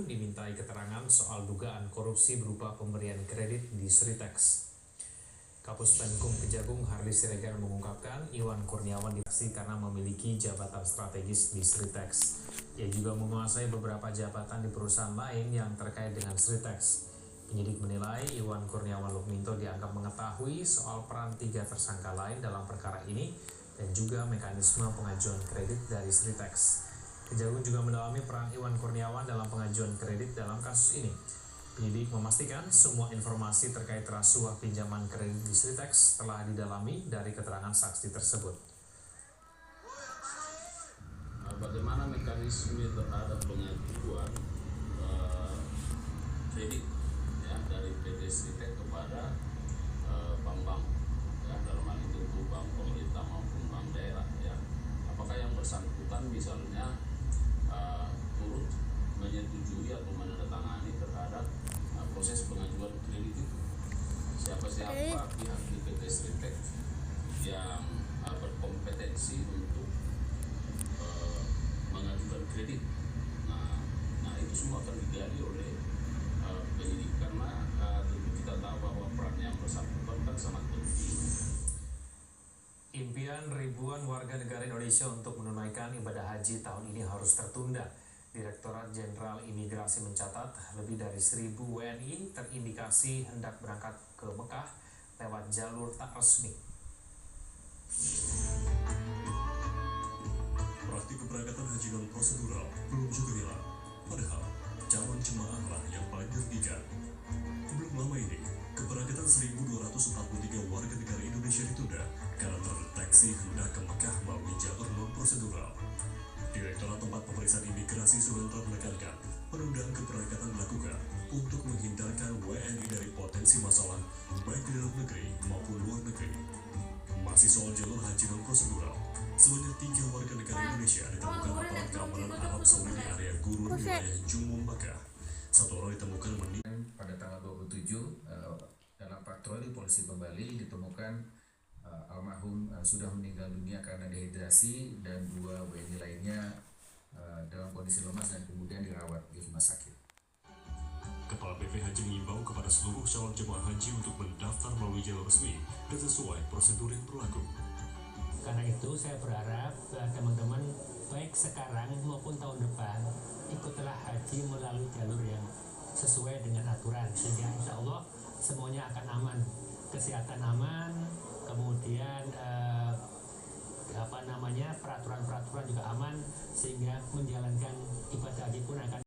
dimintai keterangan soal dugaan korupsi berupa pemberian kredit di Sritex. Kapus Penkum Kejagung Hardy Siregar mengungkapkan Iwan Kurniawan diaksi karena memiliki jabatan strategis di Sritex. Ia juga menguasai beberapa jabatan di perusahaan lain yang terkait dengan Sritex. Penyidik menilai Iwan Kurniawan Lukminto dianggap mengetahui soal peran 3 tersangka lain dalam perkara ini dan juga mekanisme pengajuan kredit dari Sritex. Kejagung juga mendalami peran Iwan Kurniawan dalam pengajuan kredit dalam kasus ini. Penyidik memastikan semua informasi terkait rasuah pinjaman kredit di Sritex telah didalami dari keterangan saksi tersebut. Bagaimana mekanisme terhadap pengajuan kredit ya, dari PT Sritex kepada bank-bank ya, dalam hal itu bank pemerintah maupun bank daerah ya. Apakah yang bersangkutan misalnya turut menyetujui atau menandatangani terhadap proses pengajuan kredit itu? Siapa-siapa pihak di PT Sritex yang berkompetensi untuk mengajukan kredit. Nah itu semua akan digali oleh penyidik karena tentu kita tahu bahwa peran yang bersangkutan kan sangat penting. Impian ribuan warga negara Indonesia untuk menunaikan ibadah haji tahun ini harus tertunda. Direktorat Jenderal Imigrasi mencatat lebih dari 1.000 WNI terindikasi hendak berangkat ke Mekah lewat jalur tak resmi. Praktik keberangkatan haji non prosedural belum juga hilang, padahal calon jemaah lah yang paling dirugikan. Belum lama ini, keberangkatan 1.243 warga negara Indonesia ditunda karena terdeteksi hendak ke Mekah melalui jalur non prosedural. Direktorat Tempat Pemeriksaan Imigrasi Sumentra menekankan penundaan keberangkatan dilakukan untuk menghindarkan WNI dari potensi masalah baik di dalam negeri maupun luar negeri. Masih soal jalur haji non prosedural, sebanyak 3 warga negara Indonesia ditemukan aparat keamanan Arab Saudi di area Gurun wilayah Jumum Makkah. 1 orang ditemukan meninggal pada tanggal 27 dalam patroli polisi Bali ditemukan almarhum sudah meninggal dunia karena dehidrasi dan 2 WNI lainnya dalam kondisi lemas dan kemudian dirawat di rumah sakit. Kepala BP Haji mengimbau kepada seluruh calon jemaah haji untuk mendaftar melalui jalur resmi dan sesuai prosedur yang berlaku. Karena itu saya berharap teman-teman baik sekarang maupun tahun depan ikutlah haji melalui jalur yang sesuai dengan aturan sehingga insya Allah semuanya akan aman, kesehatan aman, kemudian peraturan-peraturan juga aman sehingga menjalankan ibadah haji pun akan